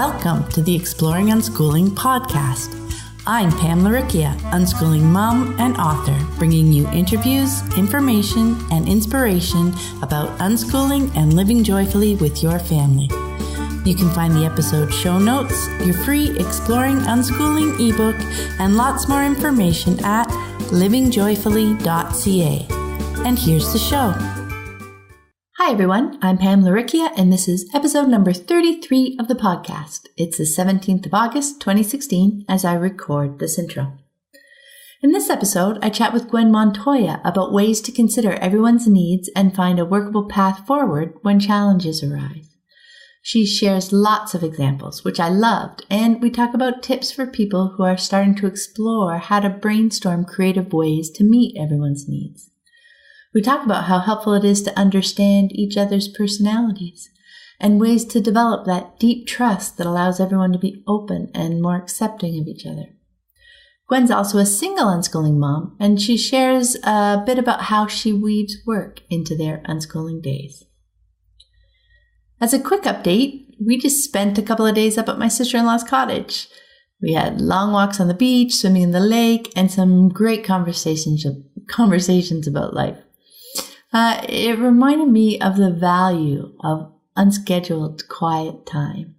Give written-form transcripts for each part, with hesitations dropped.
Welcome to the Exploring Unschooling podcast. I'm Pamela Riccia, unschooling mom and author, bringing you interviews, information, and inspiration about unschooling and living joyfully with your family. You can find the episode show notes, your free Exploring Unschooling ebook, and lots more information at livingjoyfully.ca. And here's the show. Hi everyone, I'm Pamela Riccia, and this is episode number 33 of the podcast. It's the 17th of August, 2016, as I record this intro. In this episode, I chat with Gwen Montoya about ways to consider everyone's needs and find a workable path forward when challenges arise. She shares lots of examples, which I loved, and we talk about tips for people who are starting to explore how to brainstorm creative ways to meet everyone's needs. We talk about how helpful it is to understand each other's personalities and ways to develop that deep trust that allows everyone to be open and more accepting of each other. Gwen's also a single unschooling mom, and she shares a bit about how she weaves work into their unschooling days. As a quick update, we just spent a couple of days up at my sister-in-law's cottage. We had long walks on the beach, swimming in the lake, and some great conversations about life. It reminded me of the value of unscheduled, quiet time.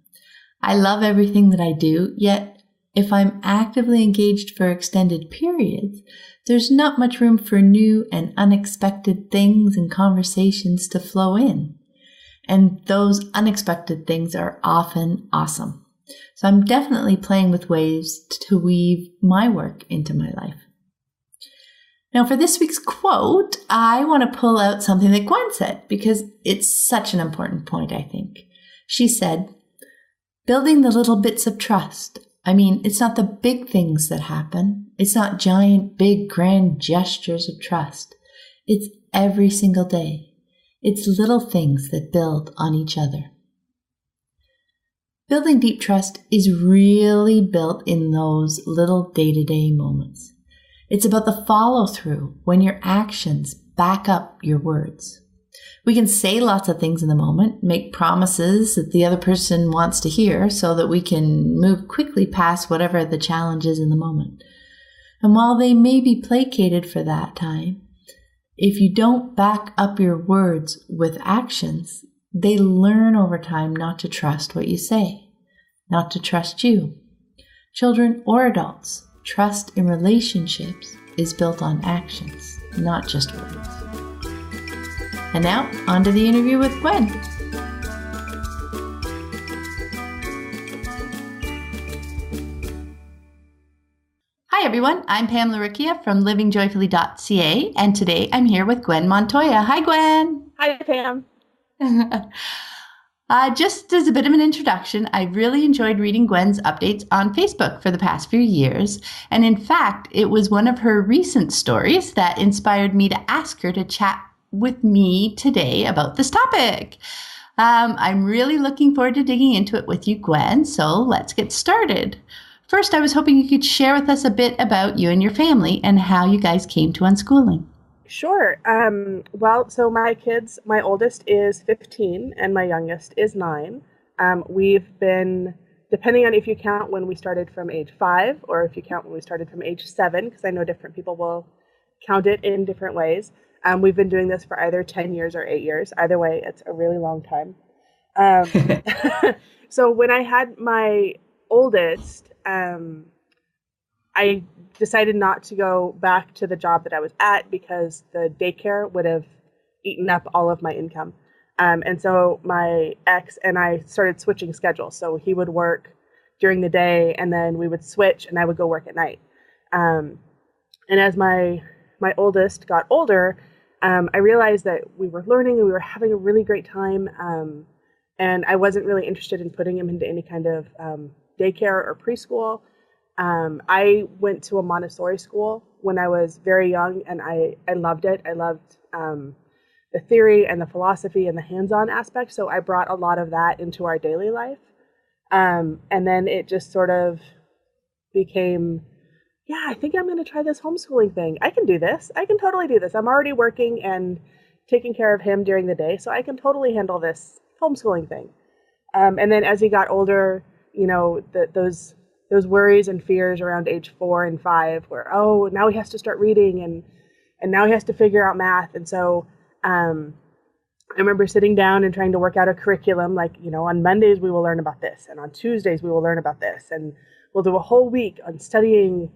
I love everything that I do, yet if I'm actively engaged for extended periods, there's not much room for new and unexpected things and conversations to flow in. And those unexpected things are often awesome. So I'm definitely playing with ways to weave my work into my life. Now, for this week's quote, I want to pull out something that Gwen said because it's such an important point, I think. She said, building the little bits of trust. I mean, it's not the big things that happen. It's not giant, big, grand gestures of trust. It's every single day. It's little things that build on each other. Building deep trust is really built in those little day-to-day moments. It's about the follow-through when your actions back up your words. We can say lots of things in the moment, make promises that the other person wants to hear so that we can move quickly past whatever the challenge is in the moment. And while they may be placated for that time, if you don't back up your words with actions, they learn over time not to trust what you say, not to trust you. Children or adults, trust in relationships is built on actions, not just words. And now, on to the interview with Gwen. Hi everyone, I'm Pamela Riccia from livingjoyfully.ca, and today I'm here with Gwen Montoya. Hi Gwen! Hi Pam! Just as a bit of an introduction, I really enjoyed reading Gwen's updates on Facebook for the past few years. And in fact, it was one of her recent stories that inspired me to ask her to chat with me today about this topic. I'm really looking forward to digging into it with you, Gwen. So let's get started. First, I was hoping you could share with us a bit about you and your family and how you guys came to unschooling. Sure. So my kids, my oldest is 15 and my youngest is 9. We've been, depending on if you count when we started from age 5 or if you count when we started from age 7, because I know different people will count it in different ways. We've been doing this for either 10 years or 8 years. Either way, it's a really long time. So when I had my oldest, I decided not to go back to the job that I was at because the daycare would have eaten up all of my income. And so my ex and I started switching schedules. So he would work during the day and then we would switch and I would go work at night. And as my oldest got older, I realized that we were learning and we were having a really great time. And I wasn't really interested in putting him into any kind of daycare or preschool. I went to a Montessori school when I was very young, and I loved it. I loved the theory and the philosophy and the hands-on aspect, so I brought a lot of that into our daily life. And then it just sort of became, I think I'm going to try this homeschooling thing. I can do this. I can totally do this. I'm already working and taking care of him during the day, so I can totally handle this homeschooling thing. And then as he got older, those worries and fears around age 4 and 5 where, oh, now he has to start reading and now he has to figure out math. And so I remember sitting down and trying to work out a curriculum, like, on Mondays we will learn about this, and on Tuesdays we will learn about this, and we'll do a whole week on studying,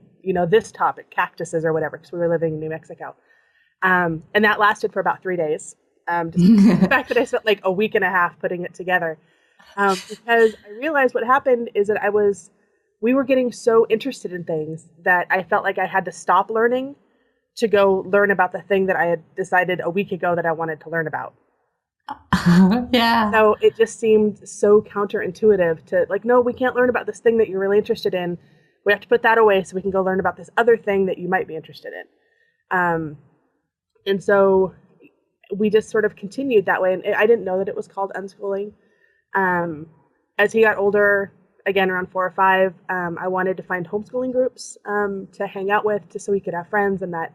this topic, cactuses or whatever, because we were living in New Mexico. And that lasted for about 3 days. Just the fact that I spent like a week and a half putting it together. Because I realized what happened is that we were getting so interested in things that I felt like I had to stop learning to go learn about the thing that I had decided a week ago that I wanted to learn about. Yeah. So it just seemed so counterintuitive to like, no, we can't learn about this thing that you're really interested in. We have to put that away so we can go learn about this other thing that you might be interested in. And so we just sort of continued that way. And I didn't know that it was called unschooling. As he got older, again, around 4 or 5, I wanted to find homeschooling groups to hang out with just so we could have friends and that,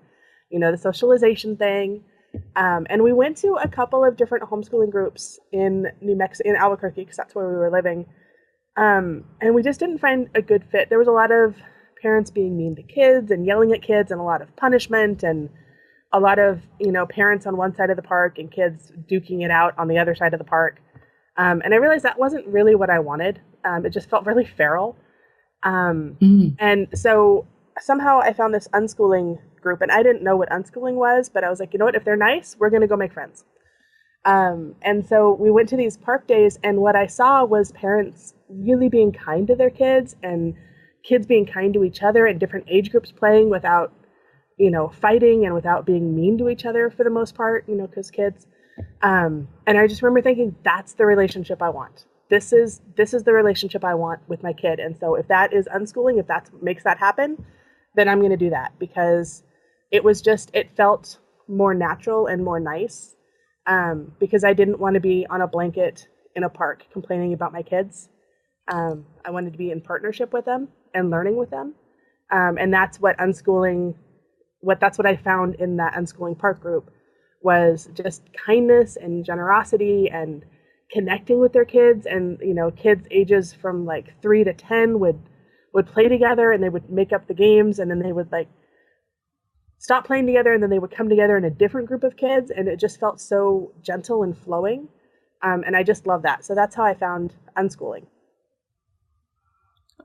the socialization thing. And we went to a couple of different homeschooling groups in New Mexico, in Albuquerque, because that's where we were living. And we just didn't find a good fit. There was a lot of parents being mean to kids and yelling at kids and a lot of punishment and a lot of, parents on one side of the park and kids duking it out on the other side of the park. And I realized that wasn't really what I wanted. It just felt really feral. And so somehow I found this unschooling group, and I didn't know what unschooling was, but I was like, you know what, if they're nice, we're going to go make friends. And so we went to these park days, and what I saw was parents really being kind to their kids and kids being kind to each other and different age groups playing without, fighting and without being mean to each other for the most part, because kids. And I just remember thinking, that's the relationship I want. This is the relationship I want with my kid. And so if that is unschooling, if that makes that happen, then I'm going to do that, because it felt more natural and more nice, because I didn't want to be on a blanket in a park complaining about my kids. I wanted to be in partnership with them and learning with them. And that's what that's what I found in that unschooling park group, was just kindness and generosity and connecting with their kids. And, kids ages from like 3 to 10 would play together, and they would make up the games, and then they would like stop playing together, and then they would come together in a different group of kids, and it just felt so gentle and flowing. And I just love that. So that's how I found unschooling.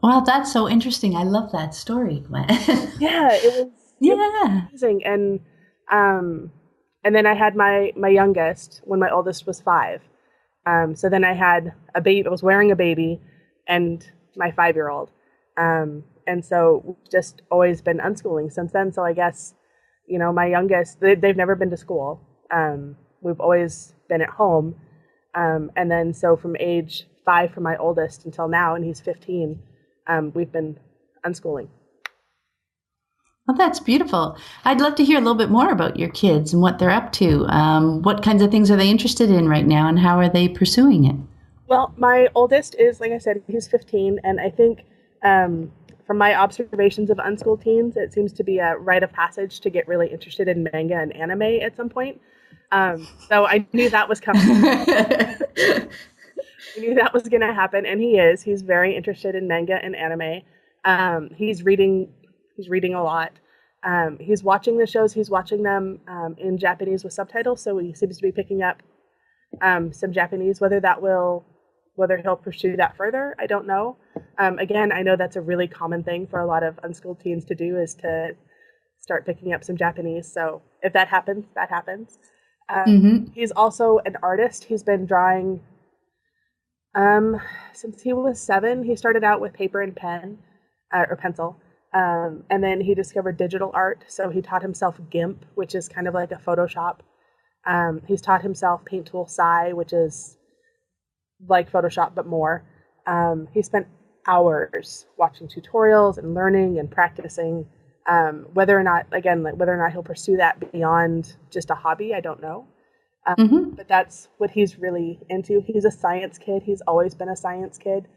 Wow, that's so interesting. I love that story, Gwen. Yeah, it was amazing. And then I had my youngest when my oldest was 5. So then I had a baby. I was wearing a baby and my 5-year-old. And so we've just always been unschooling since then. So I guess, my youngest, they've never been to school. We've always been at home. And then so from age 5 for my oldest until now, and he's 15, we've been unschooling. Well, that's beautiful. I'd love to hear a little bit more about your kids and what they're up to. What kinds of things are they interested in right now, and how are they pursuing it? Well, my oldest is, like I said, he's 15, and I think from my observations of unschooled teens, it seems to be a rite of passage to get really interested in manga and anime at some point. So I knew that was coming. I knew that was going to happen, and he is. He's very interested in manga and anime. He's reading a lot. He's watching the shows. He's watching them in Japanese with subtitles, so he seems to be picking up some Japanese. Whether he'll pursue that further, I don't know. Again, I know that's a really common thing for a lot of unschooled teens to do, is to start picking up some Japanese. So if that happens, that happens. He's also an artist. He's been drawing since he was 7. He started out with paper and pen or pencil. And then he discovered digital art. So he taught himself GIMP, which is kind of like a Photoshop. He's taught himself Paint Tool Sai, which is like Photoshop, but more. He spent hours watching tutorials and learning and practicing. Whether or not he'll pursue that beyond just a hobby, I don't know. But that's what he's really into. He's a science kid. He's always been a science kid.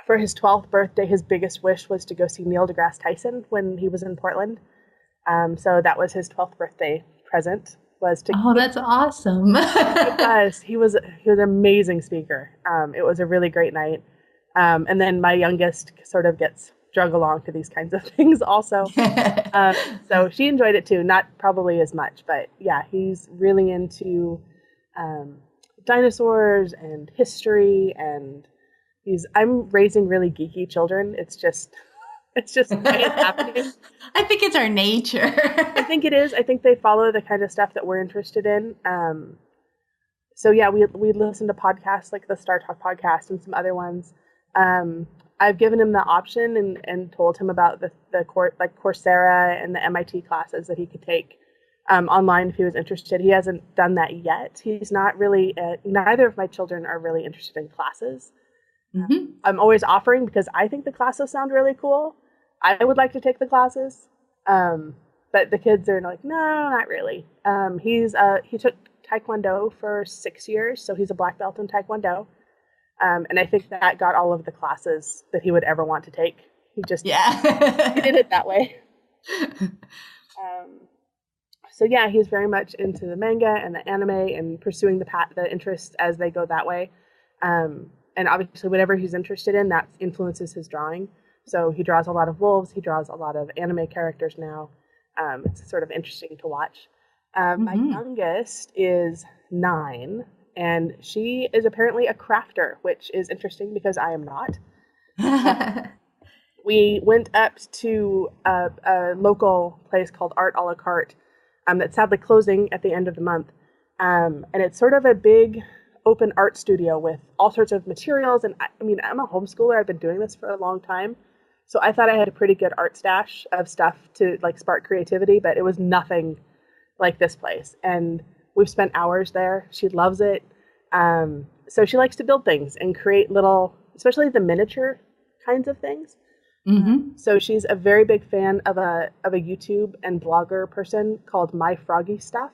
For his 12th birthday, his biggest wish was to go see Neil deGrasse Tyson when he was in Portland. So that was his 12th birthday present. Oh, that's awesome. It was. He was an amazing speaker. It was a really great night. And then my youngest sort of gets drug along to these kinds of things also. So she enjoyed it too, not probably as much, but yeah, he's really into dinosaurs and history, and I'm raising really geeky children. It's just it's happening. I think it's our nature. I think it is. I think they follow the kind of stuff that we're interested in. So yeah, we listen to podcasts like the Star Talk podcast and some other ones. I've given him the option and told him about the Coursera and the MIT classes that he could take online if he was interested. He hasn't done that yet. He's not really, neither of my children are really interested in classes. Mm-hmm. I'm always offering because I think the classes sound really cool. I would like to take the classes. But the kids are like, no, not really. He took Taekwondo for 6 years, so he's a black belt in Taekwondo. And I think that got all of the classes that he would ever want to take. He just he did it that way. So yeah, he's very much into the manga and the anime and pursuing the interests as they go that way. And obviously, whatever he's interested in, that influences his drawing. So he draws a lot of wolves. He draws a lot of anime characters now. It's sort of interesting to watch. My youngest is 9. And she is apparently a crafter, which is interesting because I am not. We went up to a local place called Art a la Carte that's sadly closing at the end of the month. And it's sort of a big open art studio with all sorts of materials. And I mean, I'm a homeschooler. I've been doing this for a long time. So I thought I had a pretty good art stash of stuff to like spark creativity, but it was nothing like this place. And we've spent hours there. She loves it. So she likes to build things and create little, especially the miniature kinds of things. Mm-hmm. So she's a very big fan of a YouTube and blogger person called My Froggy Stuff.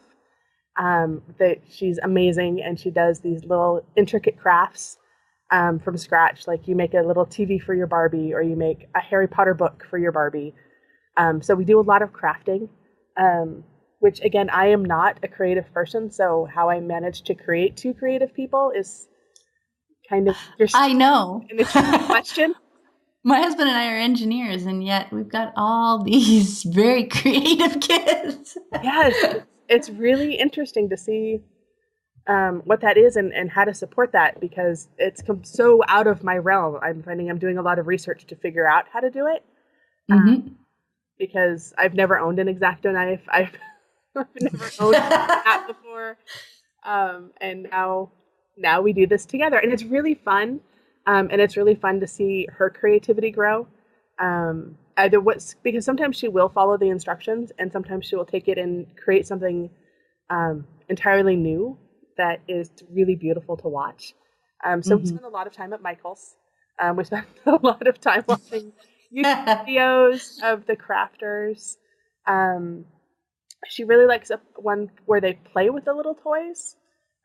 That she's amazing, and she does these little intricate crafts from scratch. Like you make a little TV for your Barbie, or you make a Harry Potter book for your Barbie. So we do a lot of crafting. Which, again, I am not a creative person, so how I managed to create 2 creative people is kind of I know. An interesting question. My husband and I are engineers, and yet we've got all these very creative kids. Yes, it's really interesting to see what that is and how to support that, because it's come so out of my realm. I'm finding I'm doing a lot of research to figure out how to do it, because I've never owned an X-Acto knife. I've never owned that before. And now we do this together, and it's really fun. And it's really fun to see her creativity grow. Because sometimes she will follow the instructions, and sometimes she will take it and create something entirely new that is really beautiful to watch. So we spend a lot of time at Michael's. We spend a lot of time watching YouTube videos of the crafters. She really likes one where they play with the little toys.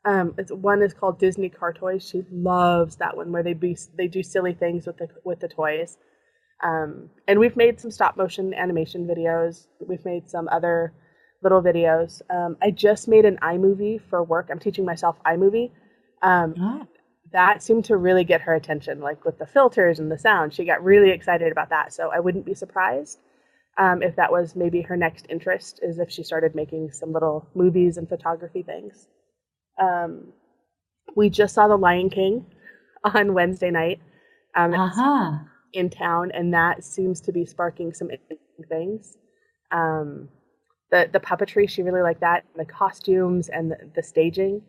One is called Disney Car Toys. She loves that one where they do silly things with the toys. And we've made some stop motion animation videos. We've made some other little videos. I just made an iMovie for work. I'm teaching myself iMovie. That seemed to really get her attention, like with the filters and the sound. She got really excited about that. So I wouldn't be surprised if that was maybe her next interest, is if she started making some little movies and photography things. We just saw The Lion King on Wednesday night in town, and that seems to be sparking some interesting things. The puppetry, she really liked that, the costumes and the staging.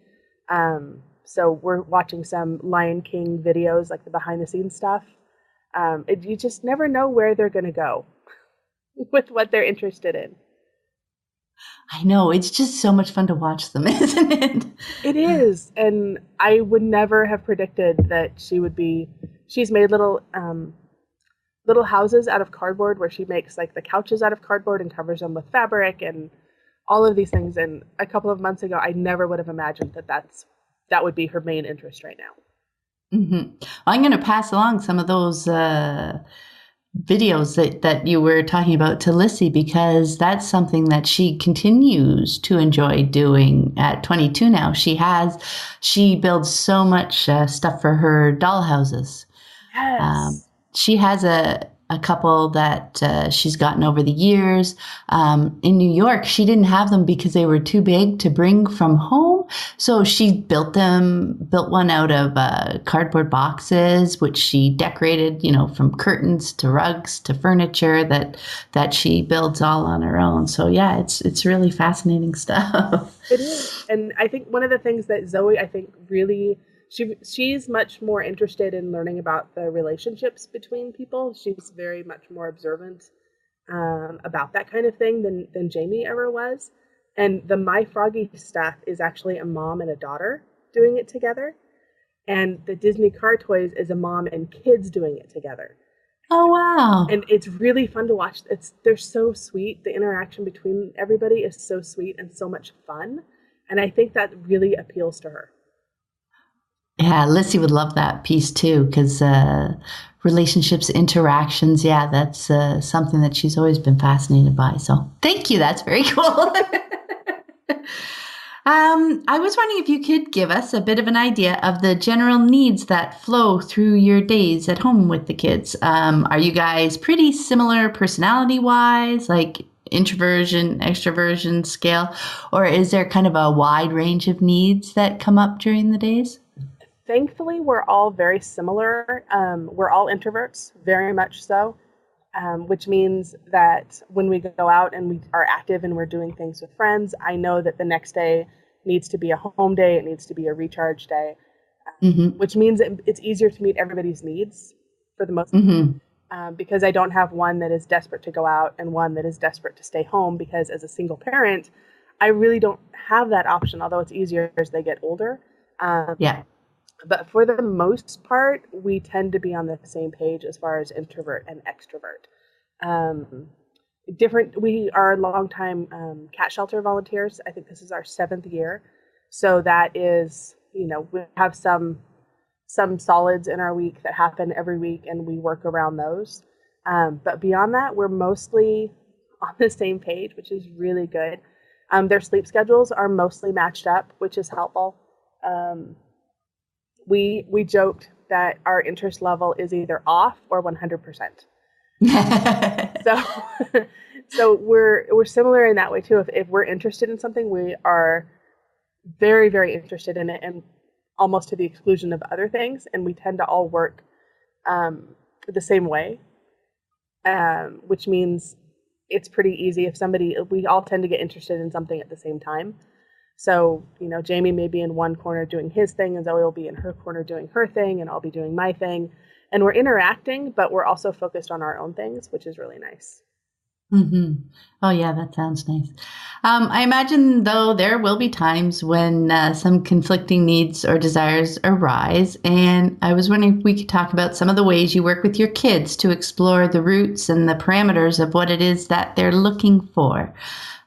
So we're watching some Lion King videos, like the behind the scenes stuff. You just never know where they're going to go with what they're interested in. I know, it's just so much fun to watch them, isn't it? It is. And I would never have predicted that she's made little houses out of cardboard, where she makes like the couches out of cardboard and covers them with fabric and all of these things. And a couple of months ago, I never would have imagined that would be her main interest right now. Mm-hmm. Well, I'm going to pass along some of those videos that you were talking about to Lissy, because that's something that she continues to enjoy doing at 22 now. She builds so much stuff for her doll houses. Yes. She has a couple that she's gotten over the years. In New York, she didn't have them because they were too big to bring from home. So she built one out of cardboard boxes, which she decorated, from curtains to rugs to furniture that she builds all on her own. So yeah, it's really fascinating stuff. It is. And I think one of the things that Zoe, I think really, she's much more interested in learning about the relationships between people. She's very much more observant about that kind of thing than Jamie ever was. And the My Froggy stuff is actually a mom and a daughter doing it together. And the Disney Car Toys is a mom and kids doing it together. Oh, wow. And it's really fun to watch. They're so sweet. The interaction between everybody is so sweet and so much fun. And I think that really appeals to her. Yeah, Lissy would love that piece too, because relationships, interactions, yeah, that's something that she's always been fascinated by. So thank you. That's very cool. I was wondering if you could give us a bit of an idea of the general needs that flow through your days at home with the kids. Are you guys pretty similar personality-wise, like introversion, extroversion scale, or is there kind of a wide range of needs that come up during the days? Thankfully, we're all very similar. We're all introverts, very much so, which means that when we go out and we are active and we're doing things with friends, I know that the next day needs to be a home day. It needs to be a recharge day, which means it's easier to meet everybody's needs for the most part, because I don't have one that is desperate to go out and one that is desperate to stay home, because as a single parent, I really don't have that option, although it's easier as they get older. But for the most part, we tend to be on the same page as far as introvert and extrovert. We are longtime cat shelter volunteers. I think this is our 7th year. So that is, we have some solids in our week that happen every week, and we work around those. But beyond that, we're mostly on the same page, which is really good. Their sleep schedules are mostly matched up, which is helpful. We joked that our interest level is either off or 100%. So we're similar in that way too. If we're interested in something, we are very, very interested in it, and almost to the exclusion of other things. And we tend to all work the same way, which means it's pretty easy. We all tend to get interested in something at the same time. So, Jamie may be in one corner doing his thing, and Zoe will be in her corner doing her thing, and I'll be doing my thing. And we're interacting, but we're also focused on our own things, which is really nice. Mm-hmm. Oh, yeah, that sounds nice. I imagine, though, there will be times when some conflicting needs or desires arise. And I was wondering if we could talk about some of the ways you work with your kids to explore the roots and the parameters of what it is that they're looking for.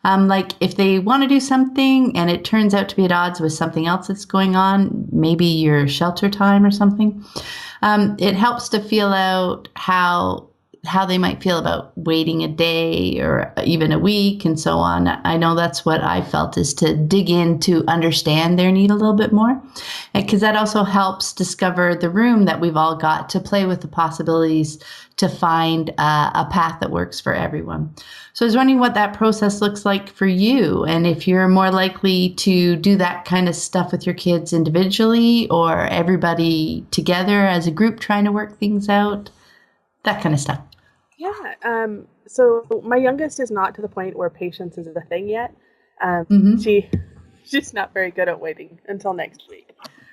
Like if they want to do something and it turns out to be at odds with something else that's going on, maybe your shelter time or something, it helps to feel out how they might feel about waiting a day or even a week and so on. I know that's what I felt, is to dig in to understand their need a little bit more, because that also helps discover the room that we've all got to play with the possibilities to find a path that works for everyone. So I was wondering what that process looks like for you, and if you're more likely to do that kind of stuff with your kids individually or everybody together as a group trying to work things out, that kind of stuff. Yeah. So my youngest is not to the point where patience is a thing yet. She's not very good at waiting until next week.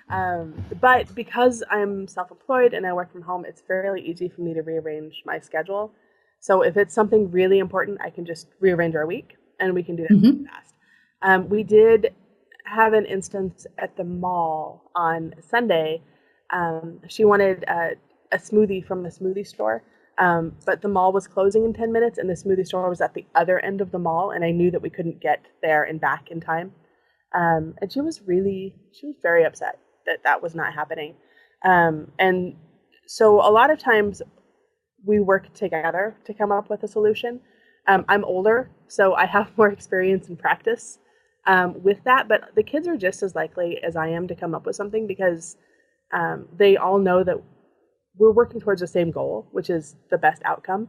But because I'm self-employed and I work from home, it's fairly easy for me to rearrange my schedule. So if it's something really important, I can just rearrange our week, and we can do that really fast. We did have an instance at the mall on Sunday. She wanted a smoothie from the smoothie store. But the mall was closing in 10 minutes, and the smoothie store was at the other end of the mall, and I knew that we couldn't get there and back in time. And she was very upset that was not happening. And so a lot of times we work together to come up with a solution. I'm older, so I have more experience and practice with that, but the kids are just as likely as I am to come up with something, because they all know that we're working towards the same goal, which is the best outcome.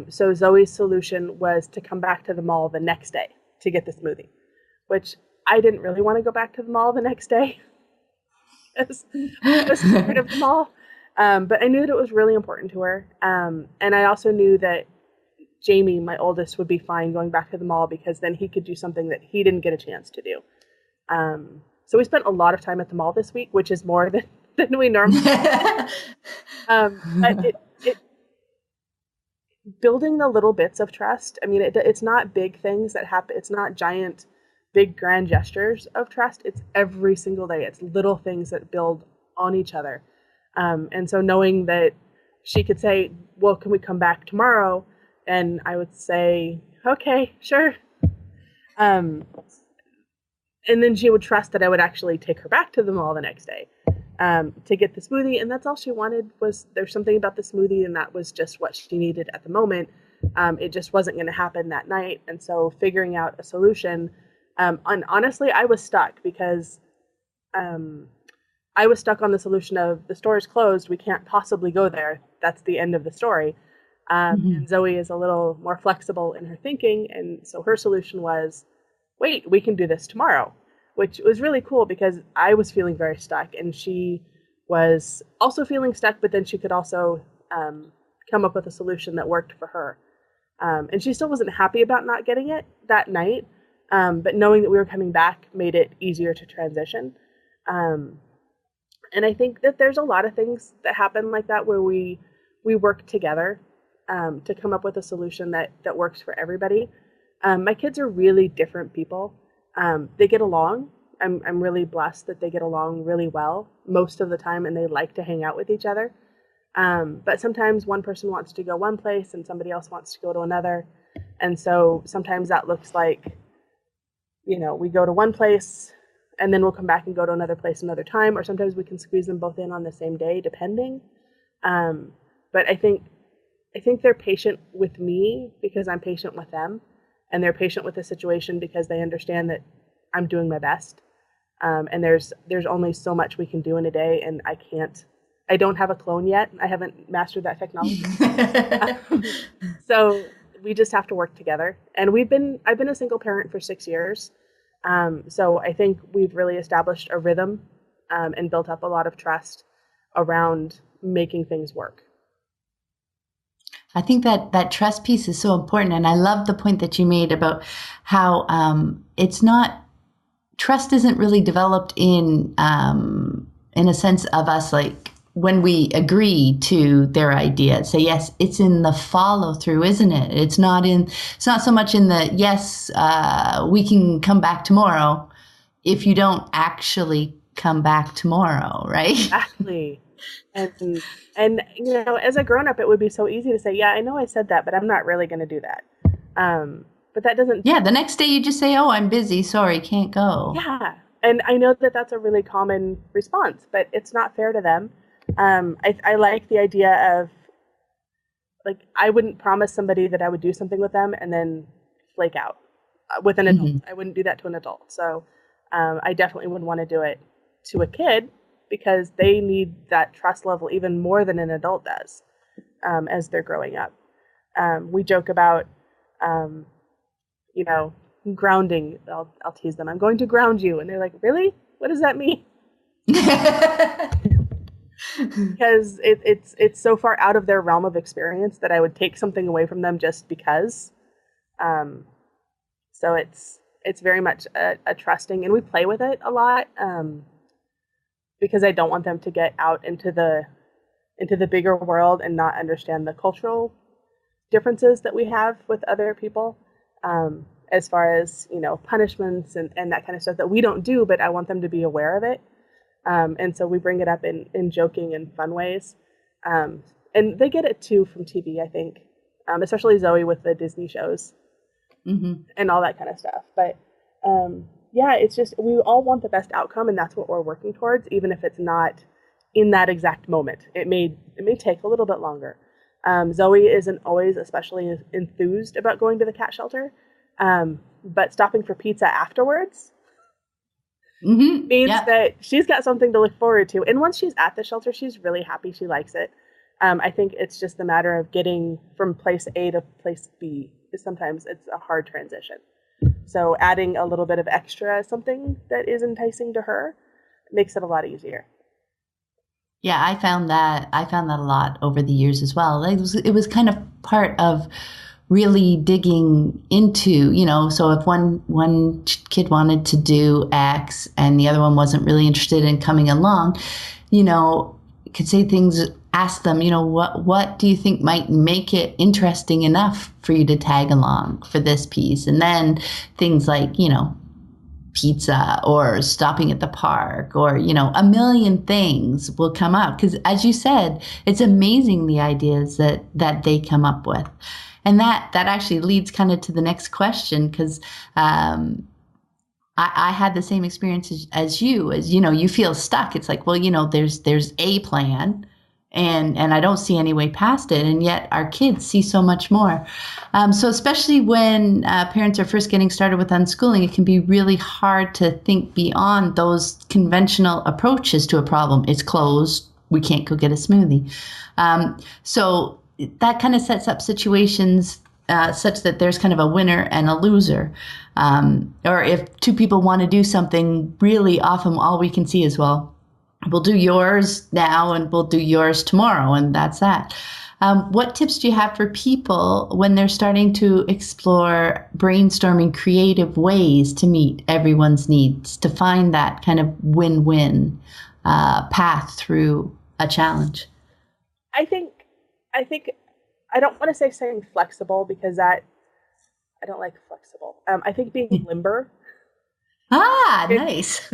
So Zoe's solution was to come back to the mall the next day to get the smoothie, which I didn't really want to go back to the mall the next day. I was scared of the mall. But I knew that it was really important to her. And I also knew that Jamie, my oldest, would be fine going back to the mall because then he could do something that he didn't get a chance to do. So we spent a lot of time at the mall this week, which is more than we normally do. But building the little bits of trust, I mean, it's not big things that happen. It's not giant, big, grand gestures of trust. It's every single day. It's little things that build on each other. And so knowing that she could say, well, can we come back tomorrow? And I would say, okay, sure. And then she would trust that I would actually take her back to the mall the next day to get the smoothie. And that's all she wanted was there's something about the smoothie, and that was just what she needed at the moment. It just wasn't going to happen that night. And so figuring out a solution, and honestly, I was stuck because I was stuck on the solution of the store is closed. We can't possibly go there. That's the end of the story. And Zoe is a little more flexible in her thinking. And so her solution was, wait, we can do this tomorrow, which was really cool because I was feeling very stuck and she was also feeling stuck, but then she could also come up with a solution that worked for her. And she still wasn't happy about not getting it that night. But knowing that we were coming back made it easier to transition. And I think that there's a lot of things that happen like that where we work together to come up with a solution that works for everybody. My kids are really different people. They get along. I'm really blessed that they get along really well most of the time, and they like to hang out with each other. But sometimes one person wants to go one place and somebody else wants to go to another. And so sometimes that looks like, we go to one place and then we'll come back and go to another place another time, or sometimes we can squeeze them both in on the same day, depending. But I think they're patient with me because I'm patient with them, and they're patient with the situation because they understand that I'm doing my best. And there's only so much we can do in a day, and I don't have a clone yet. I haven't mastered that technology. So we just have to work together. And I've been a single parent for 6 years. So I think we've really established a rhythm and built up a lot of trust around making things work. I think that trust piece is so important. And I love the point that you made about how trust isn't really developed in a sense of us, like when we agree to their idea, say yes, it's in the follow through, isn't it? It's not so much in the yes, we can come back tomorrow if you don't actually come back tomorrow, right? Exactly. And as a grown up, it would be so easy to say, yeah, I know I said that, but I'm not really going to do that. But that doesn't. Yeah, the next day you just say, oh, I'm busy, sorry, can't go. Yeah, and I know that that's a really common response, but it's not fair to them. I like the idea of, like, I wouldn't promise somebody that I would do something with them and then flake out with an adult. I wouldn't do that to an adult. So I definitely wouldn't want to do it to a kid because they need that trust level even more than an adult does as they're growing up. We joke about, grounding. I'll tease them. I'm going to ground you. And they're like, really? What does that mean? Because it's so far out of their realm of experience that I would take something away from them just because. So it's very much a trusting, and we play with it a lot because I don't want them to get out into the bigger world and not understand the cultural differences that we have with other people, as far as punishments and that kind of stuff that we don't do, but I want them to be aware of it. And so we bring it up in joking and fun ways. And they get it too from TV, I think, especially Zoe with the Disney shows and all that kind of stuff. But it's just, we all want the best outcome, and that's what we're working towards, even if it's not in that exact moment. It may take a little bit longer. Zoe isn't always especially enthused about going to the cat shelter, but stopping for pizza afterwards, means Yeah. that she's got something to look forward to. And once she's at the shelter, she's really happy. She likes it. I think it's just a matter of getting from place A to place B. Sometimes it's a hard transition. So adding a little bit of extra, something that is enticing to her, makes it a lot easier. Yeah, I found that a lot over the years as well. It was kind of part of really digging into, so if one kid wanted to do X and the other one wasn't really interested in coming along, could say things, ask them, what do you think might make it interesting enough for you to tag along for this piece? And then things like, pizza or stopping at the park or, a million things will come up. Because as you said, it's amazing the ideas that they come up with. And that actually leads kind of to the next question, because I had the same experience as you, you feel stuck. It's like, well, there's a plan and I don't see any way past it. And yet our kids see so much more. So especially when parents are first getting started with unschooling, it can be really hard to think beyond those conventional approaches to a problem. It's closed. We can't go get a smoothie. So that kind of sets up situations such that there's kind of a winner and a loser. Or if two people want to do something, really often all we can see is, well, we'll do yours now and we'll do yours tomorrow, and that's that. What tips do you have for people when they're starting to explore brainstorming creative ways to meet everyone's needs, to find that kind of win-win path through a challenge? I think I don't want to say saying flexible, because I don't like flexible. I think being limber. Nice.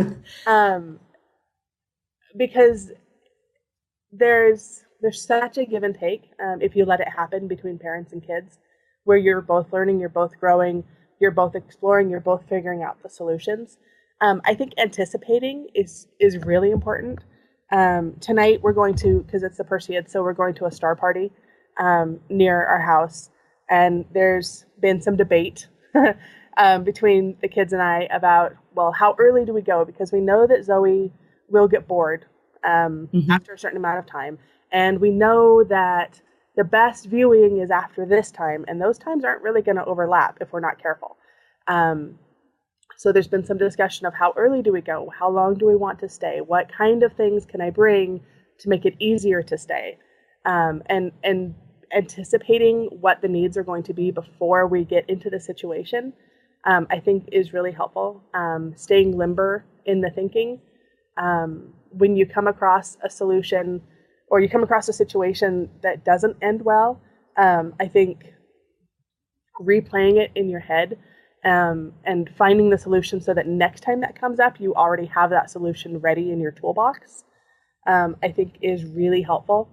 Because there's such a give and take if you let it happen between parents and kids, where you're both learning, you're both growing, you're both exploring, you're both figuring out the solutions. I think anticipating is really important. Tonight we're going to, because it's the Perseid, so we're going to a star party near our house, and there's been some debate between the kids and I about, well, how early do we go? Because we know that Zoe will get bored after a certain amount of time, and we know that the best viewing is after this time, and those times aren't really going to overlap if we're not careful. So there's been some discussion of how early do we go? How long do we want to stay? What kind of things can I bring to make it easier to stay? And anticipating what the needs are going to be before we get into the situation, I think is really helpful. Staying limber in the thinking. When you come across a solution or you come across a situation that doesn't end well, I think replaying it in your head and finding the solution so that next time that comes up, you already have that solution ready in your toolbox, I think is really helpful.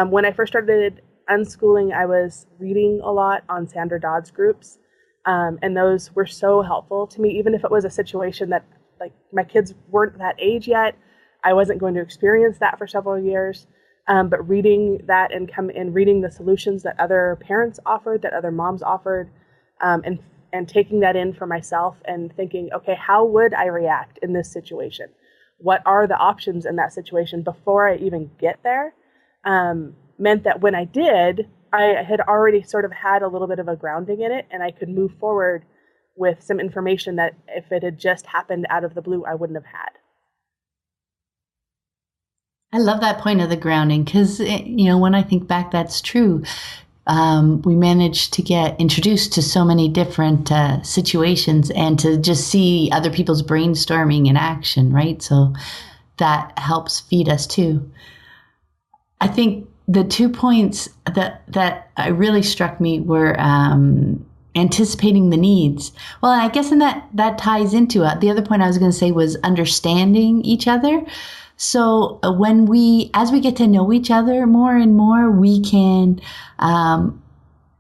When I first started unschooling, I was reading a lot on Sandra Dodd's groups, and those were so helpful to me, even if it was a situation that, like, my kids weren't that age yet. I wasn't going to experience that for several years, but reading that and reading the solutions that other parents offered, that other moms offered, and taking that in for myself and thinking, okay, how would I react in this situation? What are the options in that situation before I even get there? Meant that when I did, I had already sort of had a little bit of a grounding in it, and I could move forward with some information that if it had just happened out of the blue, I wouldn't have had. I love that point of the grounding, because, when I think back, that's true. We managed to get introduced to so many different situations and to just see other people's brainstorming in action, right? So that helps feed us too. I think the 2 points that really struck me were anticipating the needs. Well, I guess that ties into it. The other point I was going to say was understanding each other. So as we get to know each other more and more, we can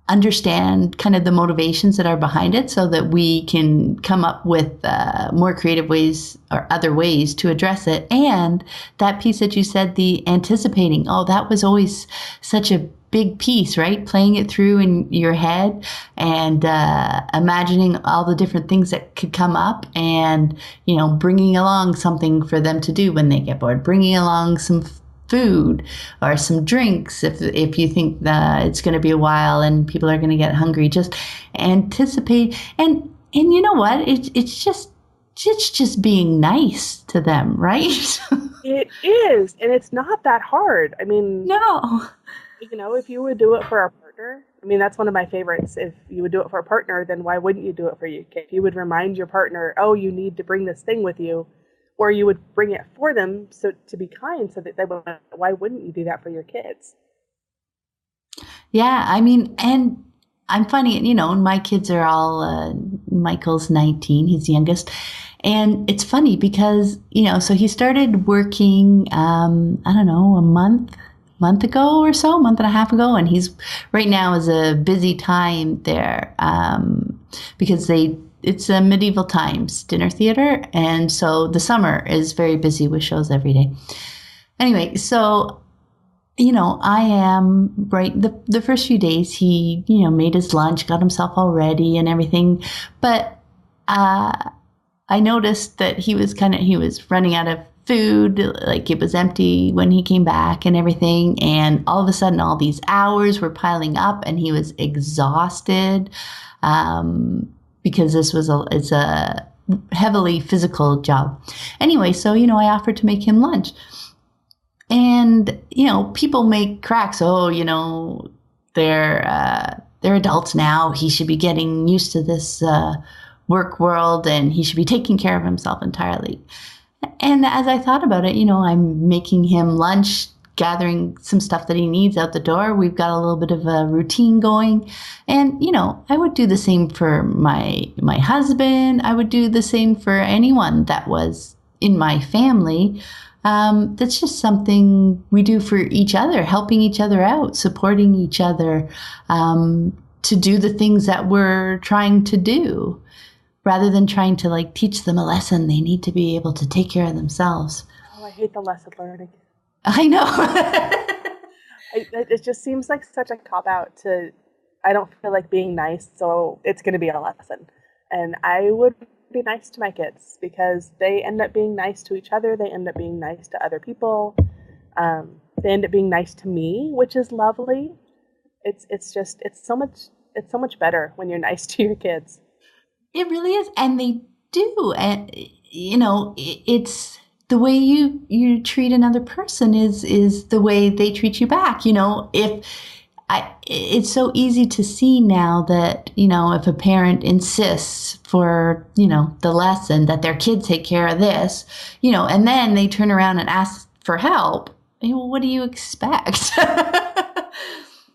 understand kind of the motivations that are behind it, so that we can come up with more creative ways or other ways to address it. And that piece that you said, the anticipating, that was always such a big piece, right? Playing it through in your head and imagining all the different things that could come up and, bringing along something for them to do when they get bored, bringing along some food or some drinks if you think that it's going to be a while and people are going to get hungry. Just anticipate. And you know what? It's just being nice to them, right? It is. And it's not that hard. I mean, no. If you would do it for a partner, I mean, that's one of my favorites. If you would do it for a partner, then why wouldn't you do it for your kid? If you would remind your partner, oh, you need to bring this thing with you, or you would bring it for them so to be kind, so that they would, why wouldn't you do that for your kids? Yeah, I mean, and I'm funny, my kids are all, Michael's 19, he's the youngest. And it's funny because, so he started working, I don't know, a month ago or so, a month and a half ago. And he's right now is a busy time there because it's a medieval times dinner theater. And so the summer is very busy with shows every day. Anyway, so, I am right. The first few days he, made his lunch, got himself all ready and everything. But I noticed that he was running out of food, like it was empty when he came back and everything. And all of a sudden, all these hours were piling up and he was exhausted because it's a heavily physical job. Anyway, so, I offered to make him lunch. And, people make cracks. Oh, they're adults now. He should be getting used to this work world and he should be taking care of himself entirely. And as I thought about it, I'm making him lunch, gathering some stuff that he needs out the door. We've got a little bit of a routine going. And, I would do the same for my husband. I would do the same for anyone that was in my family. That's just something we do for each other, helping each other out, supporting each other to do the things that we're trying to do. Rather than trying to teach them a lesson, they need to be able to take care of themselves. Oh, I hate the lesson learning. I know. It just seems like such a cop-out to, I don't feel like being nice, so it's going to be a lesson. And I would be nice to my kids because they end up being nice to each other. They end up being nice to other people. They end up being nice to me, which is lovely. It's so much better when you're nice to your kids. It really is. And they do. And, it's the way you treat another person is the way they treat you back. It's so easy to see now that, if a parent insists for, the lesson that their kid take care of this, and then they turn around and ask for help. What do you expect?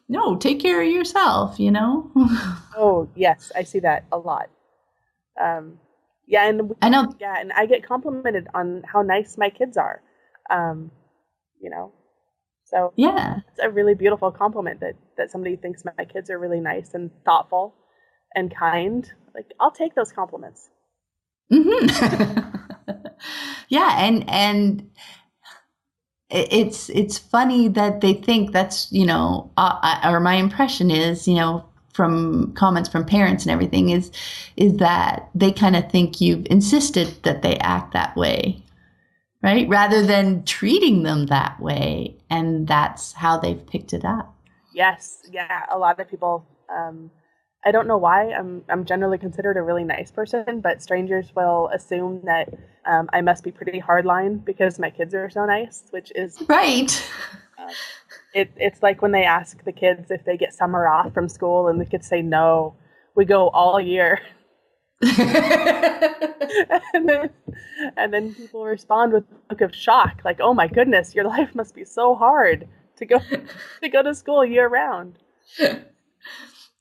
No, take care of yourself, Oh, yes. I see that a lot. And I know. Yeah, and I get complimented on how nice my kids are. So yeah, it's a really beautiful compliment that somebody thinks my kids are really nice and thoughtful and kind. I'll take those compliments. Mm-hmm. Yeah, and it's funny that they think that's or my impression is from comments from parents and everything is that they kind of think you've insisted that they act that way, right? Rather than treating them that way. And that's how they've picked it up. Yes. Yeah. A lot of people, I don't know why I'm generally considered a really nice person, but strangers will assume that I must be pretty hardline because my kids are so nice, which is right. It's like when they ask the kids if they get summer off from school and the kids say no, we go all year. and then people respond with a look of shock, like, "Oh my goodness, your life must be so hard to go to school year round."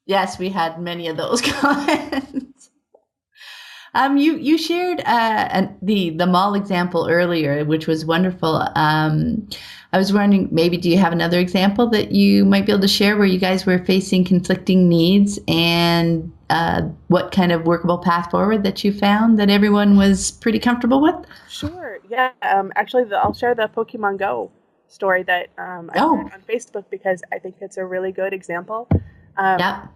Yes, we had many of those comments. You shared the mall example earlier, which was wonderful. I was wondering, maybe do you have another example that you might be able to share where you guys were facing conflicting needs and what kind of workable path forward that you found that everyone was pretty comfortable with? Sure. Yeah. Actually, I'll share the Pokemon Go story that I shared on Facebook because I think it's a really good example. Yeah.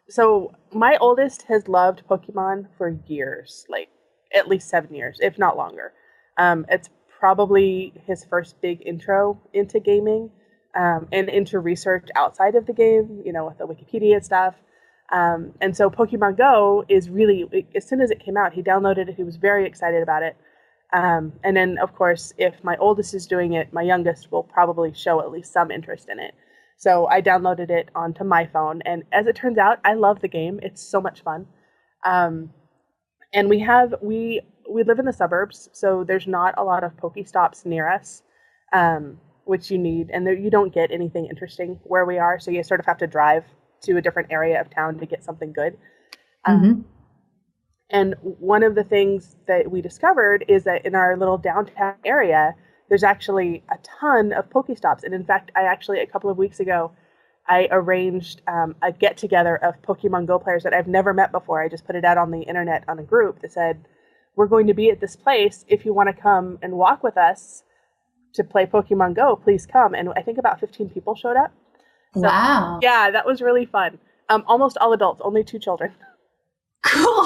So my oldest has loved Pokemon for years, like at least 7 years, if not longer. It's probably his first big intro into gaming and into research outside of the game, with the Wikipedia stuff. And so Pokemon Go is really, as soon as it came out, he downloaded it. He was very excited about it. And then, of course, if my oldest is doing it, my youngest will probably show at least some interest in it. So I downloaded it onto my phone. And as it turns out, I love the game. It's so much fun. And we live in the suburbs, so there's not a lot of Pokestops near us, which you need. And you don't get anything interesting where we are. So you sort of have to drive to a different area of town to get something good. And one of the things that we discovered is that in our little downtown area, there's actually a ton of Pokestops. And in fact, a couple of weeks ago, I arranged a get-together of Pokemon Go players that I've never met before. I just put it out on the internet on a group that said, we're going to be at this place. If you want to come and walk with us to play Pokemon Go, please come. And I think about 15 people showed up. So, wow. Yeah, that was really fun. Almost all adults, only 2 children. Cool.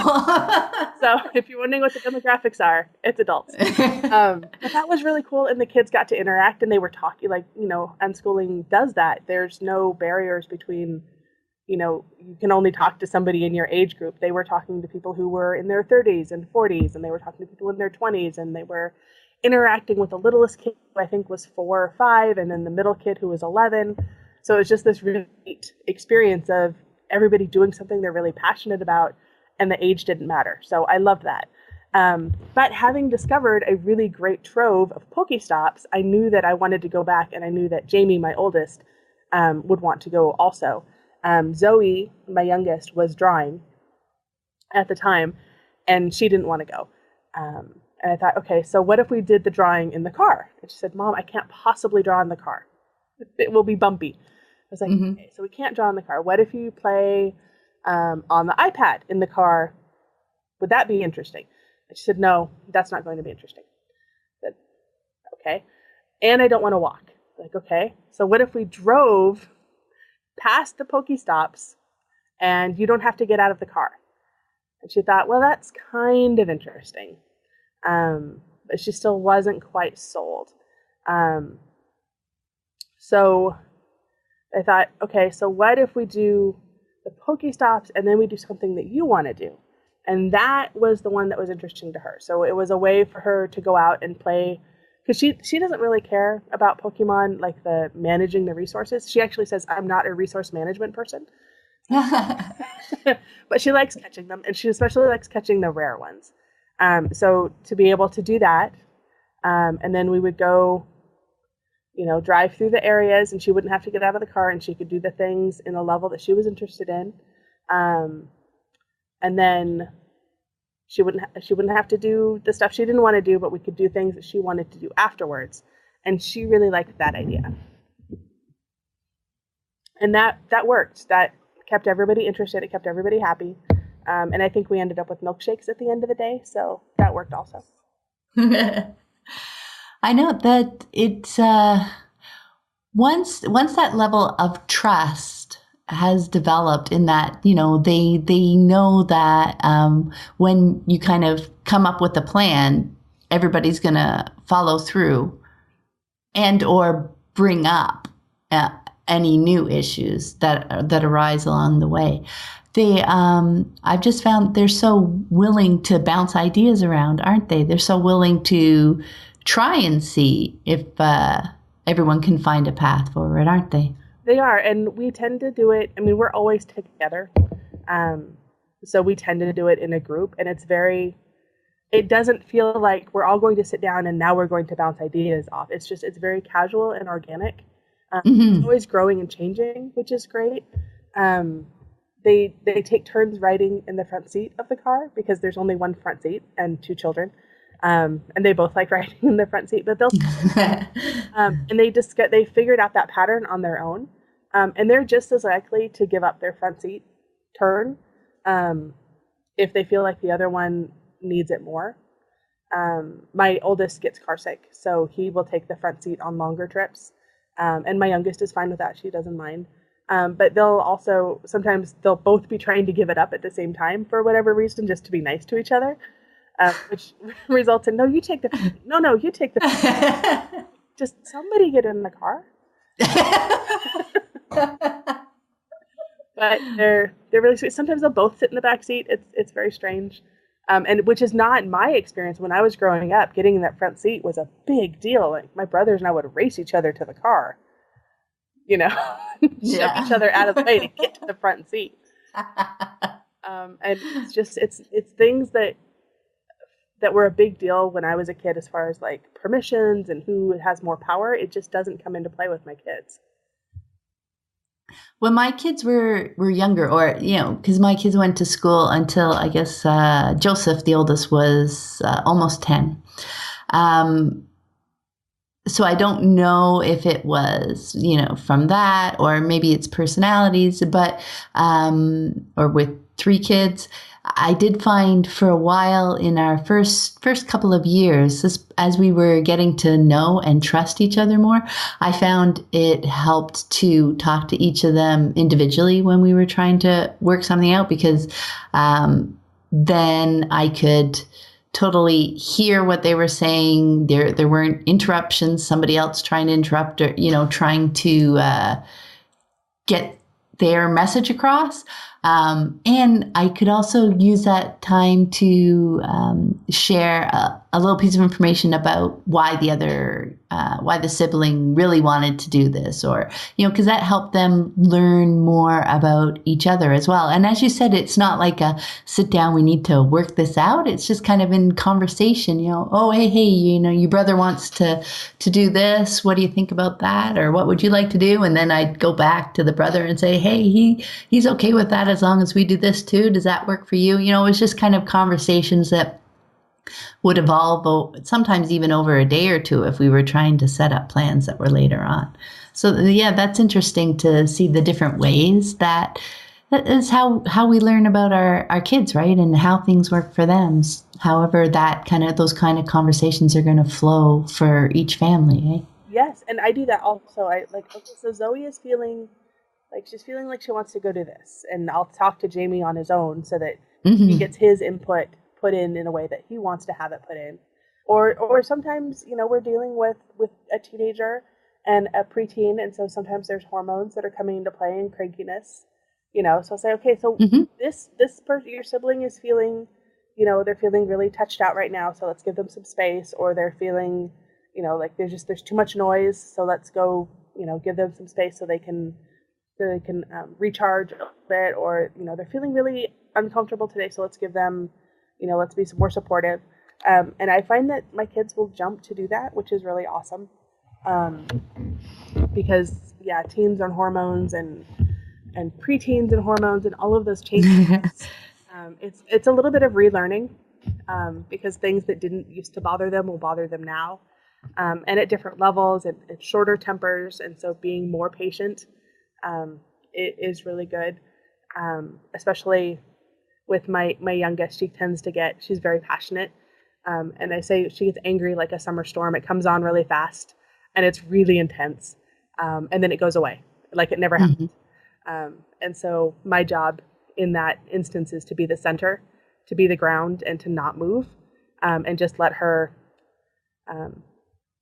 So if you're wondering what the demographics are, it's adults. But that was really cool. And the kids got to interact and they were talking Unschooling does that. There's no barriers between, you can only talk to somebody in your age group. They were talking to people who were in their 30s and 40s, and they were talking to people in their 20s, and they were interacting with the littlest kid, who I think was 4 or 5, and then the middle kid who was 11. So it was just this really neat experience of everybody doing something they're really passionate about, and the age didn't matter. So I loved that. But having discovered a really great trove of Pokestops, I knew that I wanted to go back, and I knew that Jamie, my oldest, would want to go also. Zoe, my youngest, was drawing at the time, and she didn't want to go. And I thought, okay, so what if we did the drawing in the car? And she said, Mom, I can't possibly draw in the car. It will be bumpy. I was like, okay, so we can't draw in the car. What if you play on the iPad in the car? Would that be interesting? And she said, no, that's not going to be interesting. I said, okay. And I don't want to walk. Like, okay, so what if we drove past the Pokestops and you don't have to get out of the car? And she thought, well, that's kind of interesting. But she still wasn't quite sold. So I thought, okay, so what if we do the Pokestops and then we do something that you want to do? And that was the one that was interesting to her. So it was a way for her to go out and play, because she doesn't really care about Pokemon, like the managing the resources. She actually says, I'm not a resource management person. But she likes catching them, and she especially likes catching the rare ones. So to be able to do that, and then we would go, drive through the areas, and she wouldn't have to get out of the car, and she could do the things in a level that she was interested in. And then she wouldn't have to do the stuff she didn't want to do, but we could do things that she wanted to do afterwards. And she really liked that idea. And that worked. That kept everybody interested. It kept everybody happy. And I think we ended up with milkshakes at the end of the day. So that worked also. I know that it's once that level of trust has developed in that, they know that when you kind of come up with a plan, everybody's going to follow through and or bring up any new issues that arise along the way. I've just found they're so willing to bounce ideas around, aren't they? They're so willing to try and see if everyone can find a path forward, aren't they? They are, and we tend to do it. I mean, we're always together, so we tend to do it in a group, and it doesn't feel like we're all going to sit down and now we're going to bounce ideas off. It's very casual and organic. It's always growing and changing, which is great. They take turns riding in the front seat of the car because there's only one front seat and 2 children. And they both like riding in the front seat, but they'll and they figured out that pattern on their own. And they're just as likely to give up their front seat turn if they feel like the other one needs it more. My oldest gets car sick, so he will take the front seat on longer trips. And my youngest is fine with that. She doesn't mind. But sometimes they'll both be trying to give it up at the same time for whatever reason, just to be nice to each other, which results in, no, you take the front. No, you take the front. Just somebody get in the car. But they're really sweet. Sometimes they'll both sit in the back seat. It's very strange. And which is not my experience. When I was growing up, getting in that front seat was a big deal. Like my brothers and I would race each other to the car, shove each other out of the way to get to the front seat. And it's things that were a big deal when I was a kid, as far as like permissions and who has more power. It just doesn't come into play with my kids. When my kids were younger, or, because my kids went to school until, I guess, Joseph, the oldest, was almost 10. So I don't know if it was, from that, or maybe it's personalities, but, or with 3 kids, I did find for a while in our first couple of years, as we were getting to know and trust each other more, I found it helped to talk to each of them individually when we were trying to work something out, because then I could totally hear what they were saying. There weren't interruptions, somebody else trying to interrupt, or, trying to get their message across. And I could also use that time to share a little piece of information about why why the sibling really wanted to do this, or, because that helped them learn more about each other as well. And as you said, it's not like a sit down, we need to work this out. It's just kind of in conversation, oh, hey, your brother wants to do this. What do you think about that? Or what would you like to do? And then I'd go back to the brother and say, hey, he's okay with that as long as we do this too. Does that work for you? It was just kind of conversations that would evolve sometimes even over a day or two if we were trying to set up plans that were later on. So yeah, that's interesting to see the different ways that is how we learn about our kids, right? And how things work for them. However, those kind of conversations are going to flow for each family, eh? Yes, and I do that also. So Zoe is feeling she's feeling like she wants to go do this, and I'll talk to Jamie on his own so that he gets his input put in a way that he wants to have it put in. Or sometimes, we're dealing with a teenager and a preteen, and so sometimes there's hormones that are coming into play, and crankiness. So I'll say, okay, so this person, your sibling is feeling, they're feeling really touched out right now, so let's give them some space. Or they're feeling, like there's too much noise, so let's go, give them some space so they can recharge a bit. Or, they're feeling really uncomfortable today, so let's give them, let's be more supportive. And I find that my kids will jump to do that, which is really awesome. Because, teens on hormones and preteens and hormones and all of those changes, it's a little bit of relearning, because things that didn't used to bother them will bother them now, and at different levels, and shorter tempers. And so being more patient it is really good, especially with my youngest. She's very passionate, and I say she gets angry like a summer storm. It comes on really fast, and it's really intense, and then it goes away like it never happened. And so my job in that instance is to be the center, to be the ground, and to not move, and just let her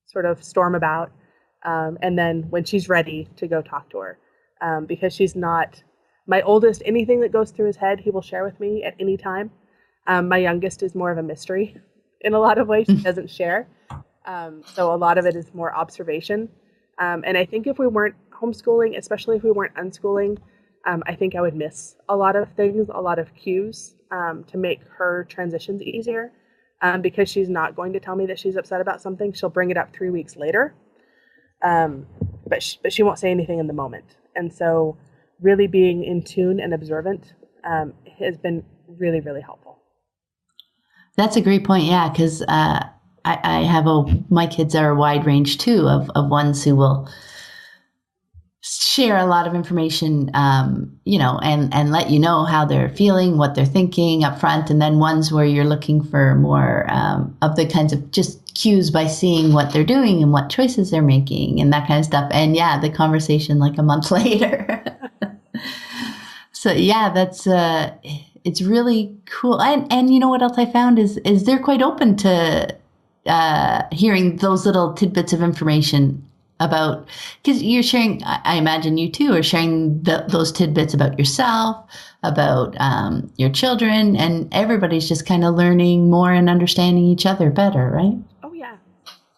sort of storm about, and then when she's ready, to go talk to her, because she's not my oldest. Anything that goes through his head, he will share with me at any time. My youngest is more of a mystery in a lot of ways. She doesn't share, so a lot of it is more observation. And I think if we weren't homeschooling, especially if we weren't unschooling, I think I would miss a lot of things, a lot of cues, to make her transitions easier, because she's not going to tell me that she's upset about something. She'll bring it up 3 weeks later, but she won't say anything in the moment. And so really being in tune and observant has been really, really helpful. That's a great point, yeah, because I have my kids are a wide range too of ones who will share a lot of information, and let you know how they're feeling, what they're thinking up front. And then ones where you're looking for more of the kinds of just cues by seeing what they're doing and what choices they're making and that kind of stuff. And yeah, the conversation like a month later. So yeah, that's it's really cool. And you know what else I found is they're quite open to hearing those little tidbits of information about, because you're sharing, I imagine you too are sharing those tidbits about yourself, about your children, and everybody's just kind of learning more and understanding each other better, right?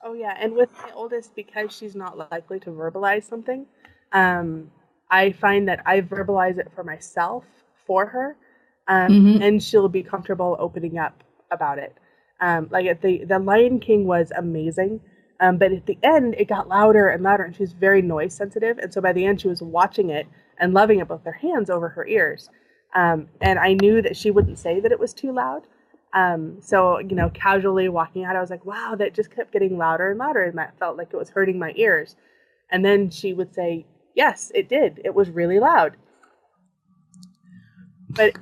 Oh yeah. And with my oldest, because she's not likely to verbalize something, I find that I verbalize it for myself for her, and she'll be comfortable opening up about it. Like at the Lion King was amazing. But at the end, it got louder and louder, and she was very noise sensitive. And so by the end, she was watching it and loving it with her hands over her ears. And I knew that she wouldn't say that it was too loud. So, casually walking out, I was like, wow, that just kept getting louder and louder. And that felt like it was hurting my ears. And then she would say, yes, it did. It was really loud. But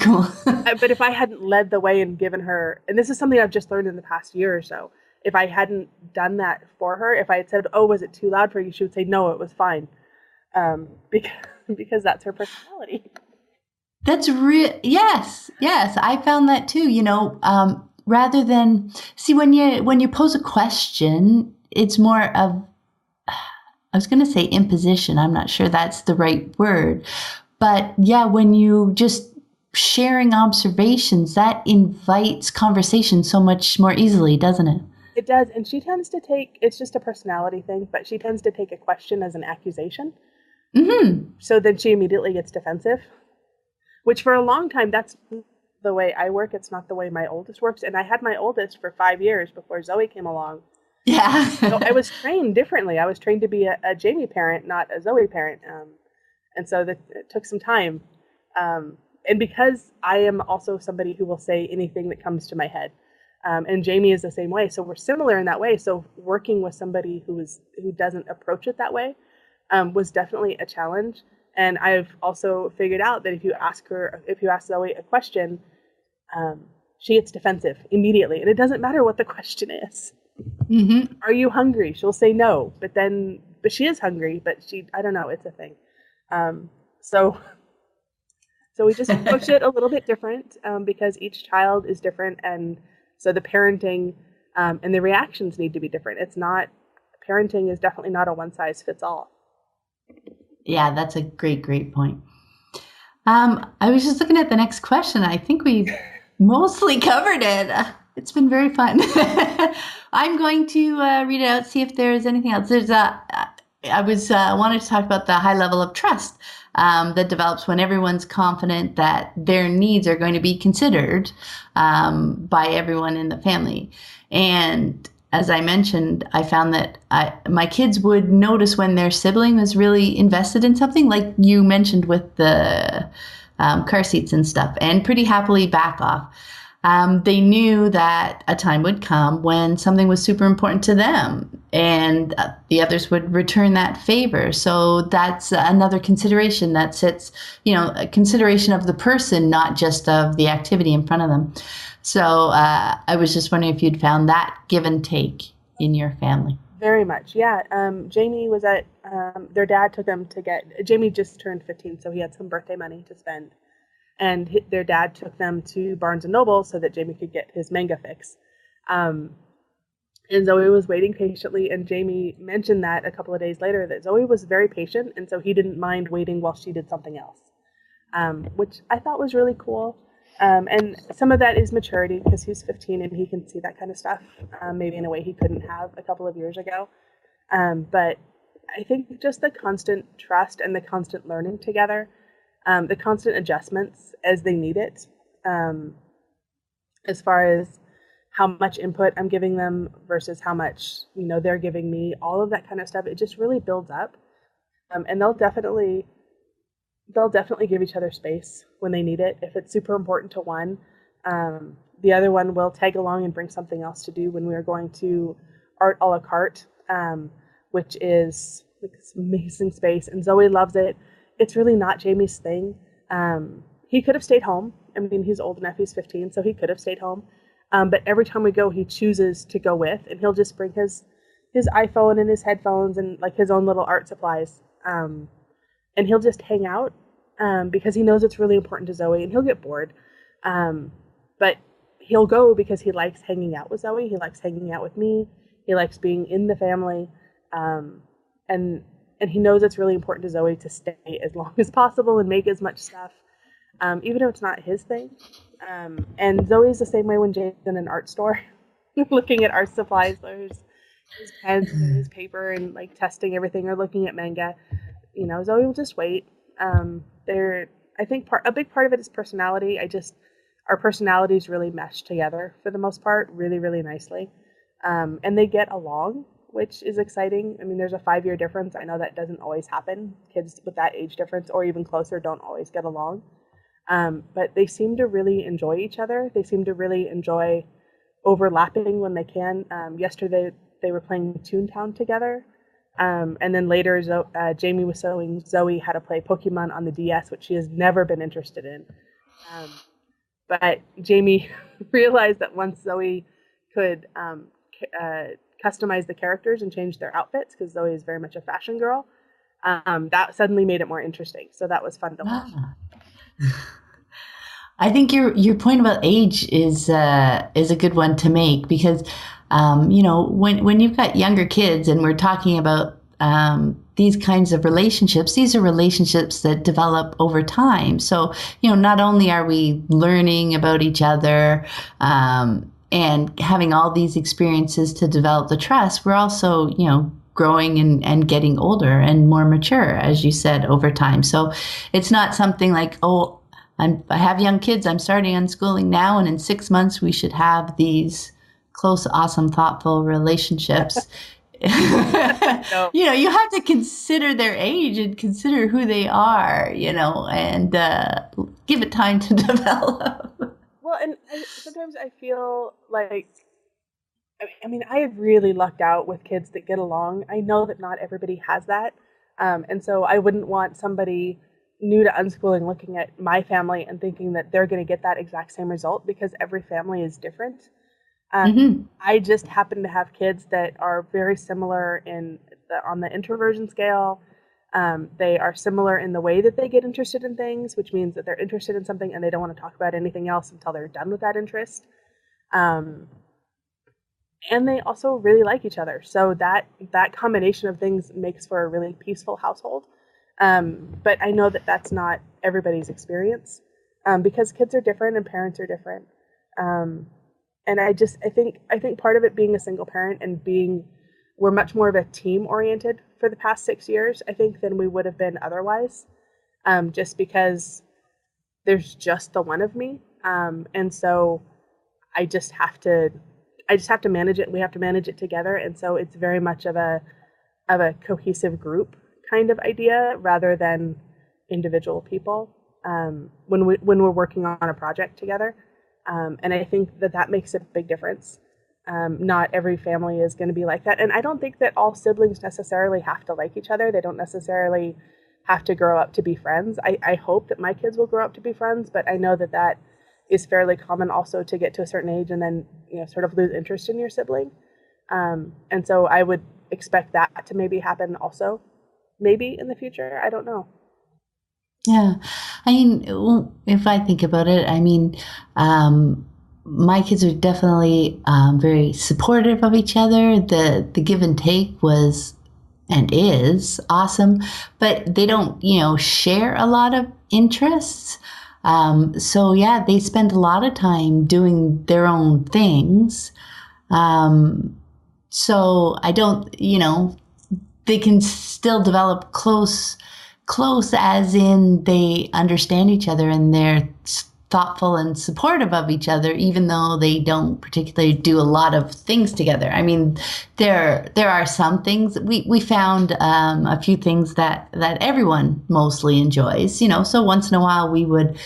Cool. But if I hadn't led the way and given her, and this is something I've just learned in the past year or so, if I hadn't done that for her, if I had said, oh, was it too loud for you? She would say, no, it was fine. Because that's her personality. That's real. Yes. I found that too, rather than see when you pose a question, it's more of, I was going to say imposition. I'm not sure that's the right word, but yeah, when you just sharing observations, that invites conversation so much more easily, doesn't it? It does, and she tends to take, it's just a personality thing, but she tends to take a question as an accusation. Mm-hmm. So then she immediately gets defensive, which for a long time, that's the way I work. It's not the way my oldest works. And I had my oldest for 5 years before Zoe came along. Yeah. So I was trained differently. I was trained to be a Jamie parent, not a Zoe parent. And so it took some time. And because I am also somebody who will say anything that comes to my head. And Jamie is the same way. So we're similar in that way. So working with somebody who doesn't approach it that way was definitely a challenge. And I've also figured out that if you ask Zoe a question, she gets defensive immediately. And it doesn't matter what the question is. Mm-hmm. Are you hungry? She'll say no, but she is hungry, but I don't know, it's a thing. So we just approach it a little bit different because each child is different. And so the parenting and the reactions need to be different. Parenting is definitely not a one size fits all. Yeah, that's a great point. I was just looking at the next question. I think we've mostly covered it. It's been very fun. I'm going to read it out, see if there's anything else. Wanted to talk about the high level of trust that develops when everyone's confident that their needs are going to be considered by everyone in the family. And as I mentioned, I found that my kids would notice when their sibling was really invested in something, like you mentioned with the car seats and stuff, and pretty happily back off. They knew that a time would come when something was super important to them, and the others would return that favor. So that's another consideration that sits, a consideration of the person, not just of the activity in front of them. So I was just wondering if you'd found that give and take in your family. Very much, yeah. Jamie was at, their dad took them Jamie just turned 15, so he had some birthday money to spend. And their dad took them to Barnes & Noble so that Jamie could get his manga fix. And Zoe was waiting patiently, and Jamie mentioned that a couple of days later, that Zoe was very patient, and so he didn't mind waiting while she did something else, which I thought was really cool. And some of that is maturity, because he's 15 and he can see that kind of stuff, maybe in a way he couldn't have a couple of years ago. But I think just the constant trust and the constant learning together, the constant adjustments as they need it, as far as how much input I'm giving them versus how much, they're giving me, all of that kind of stuff, it just really builds up. And they'll definitely give each other space when they need it. If it's super important to one, the other one will tag along and bring something else to do. When we are going to art a la carte, which is like this amazing space, and Zoe loves it. It's really not Jamie's thing. He could have stayed home. I mean, he's old enough, he's 15, so he could have stayed home. But every time we go, he chooses to go with, and he'll just bring his iPhone and his headphones and like his own little art supplies. And he'll just hang out because he knows it's really important to Zoe, and he'll get bored. But he'll go because he likes hanging out with Zoe. He likes hanging out with me. He likes being in the family. And he knows it's really important to Zoe to stay as long as possible and make as much stuff, even if it's not his thing. And Zoe's the same way when Jane's in an art store looking at art supplies, or his pens and his paper and like testing everything or looking at manga. Zoe will just wait. I think a big part of it is personality. Our personalities really mesh together for the most part, really, really nicely. And they get along, which is exciting. I mean, there's a 5-year difference. I know that doesn't always happen. Kids with that age difference or even closer don't always get along. But they seem to really enjoy each other. They seem to really enjoy overlapping when they can. Yesterday, they were playing Toontown together. And then later, Jamie was showing Zoe how to play Pokemon on the DS, which she has never been interested in. But Jamie realized that once Zoe could customize the characters and change their outfits, because Zoe is very much a fashion girl, that suddenly made it more interesting. So that was fun to watch. I think your point about age is a good one to make, because when you've got younger kids and we're talking about these kinds of relationships, these are relationships that develop over time. So, not only are we learning about each other and having all these experiences to develop the trust, we're also, growing and getting older and more mature, as you said, over time. So it's not something like, I have young kids, I'm starting unschooling now, and in 6 months we should have these close, awesome, thoughtful relationships. No. You have to consider their age and consider who they are, and give it time to develop. Well, and sometimes I feel like, I have really lucked out with kids that get along. I know that not everybody has that. And so I wouldn't want somebody new to unschooling looking at my family and thinking that they're going to get that exact same result, because every family is different. I just happen to have kids that are very similar on the introversion scale. They are similar in the way that they get interested in things, which means that they're interested in something and they don't want to talk about anything else until they're done with that interest. And they also really like each other. So that combination of things makes for a really peaceful household. But I know that that's not everybody's experience, because kids are different and parents are different. And I think part of it being a single parent and we're much more of a team oriented for the past 6 years, I think, than we would have been otherwise, just because there's just the one of me. And so I just have to manage it. We have to manage it together. And so it's very much of a cohesive group kind of idea rather than individual people, when we're working on a project together. And I think that makes a big difference. Not every family is going to be like that. And I don't think that all siblings necessarily have to like each other. They don't necessarily have to grow up to be friends. I hope that my kids will grow up to be friends, but I know that is fairly common also to get to a certain age and then, sort of lose interest in your sibling. And so I would expect that to maybe happen also, maybe in the future. I don't know. Yeah. If I think about it, my kids are definitely very supportive of each other. The give and take was and is awesome, but they don't, share a lot of interests. So yeah, they spend a lot of time doing their own things. So I don't, they can still develop close as in they understand each other and they're thoughtful and supportive of each other, even though they don't particularly do a lot of things together. There are some things we found, a few things that everyone mostly enjoys, so once in a while we would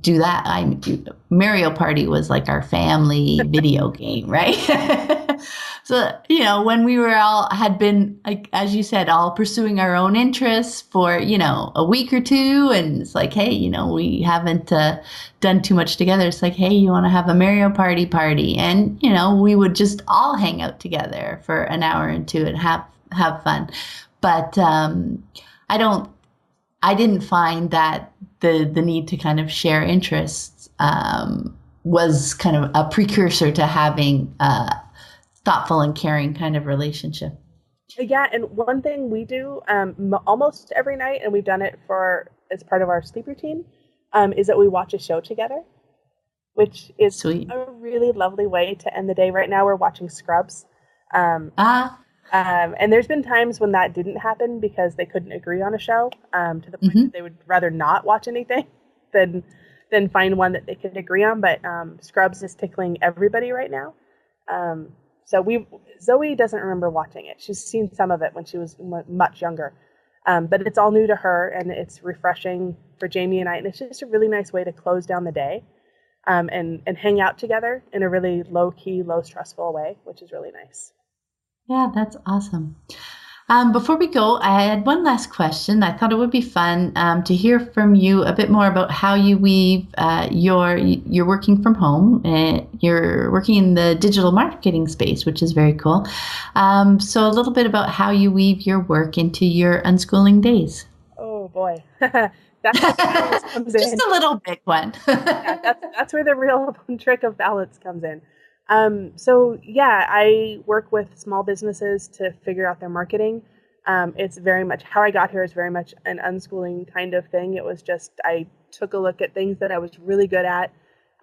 do that. Mario Party was like our family video game, right? So, when we were had been, like, as you said, all pursuing our own interests for, a week or two. And it's like, hey, we haven't done too much together. It's like, hey, you want to have a Mario Party? And, we would just all hang out together for an hour or two and have fun. But I didn't find that the need to kind of share interests was kind of a precursor to having thoughtful and caring kind of relationship. Yeah, and one thing we do almost every night, and we've done it as part of our sleep routine, is that we watch a show together, which is Sweet. A really lovely way to end the day. Right now we're watching Scrubs. And there's been times when that didn't happen because they couldn't agree on a show, to the point that they would rather not watch anything than find one that they could agree on. But Scrubs is tickling everybody right now. So Zoe doesn't remember watching it. She's seen some of it when she was much younger. But it's all new to her, and it's refreshing for Jamie and I. And it's just a really nice way to close down the day and hang out together in a really low-key, low-stressful way, which is really nice. Yeah, that's awesome. Before we go, I had one last question. I thought it would be fun to hear from you a bit more about how you weave you're working from home. You're working in the digital marketing space, which is very cool. So a little bit about how you weave your work into your unschooling days. Oh, boy. That's where the balance comes in. Just a little big one. Yeah, that's where the real trick of balance comes in. I work with small businesses to figure out their marketing. It's very much how I got here is very much an unschooling kind of thing. It was just, I took a look at things that I was really good at,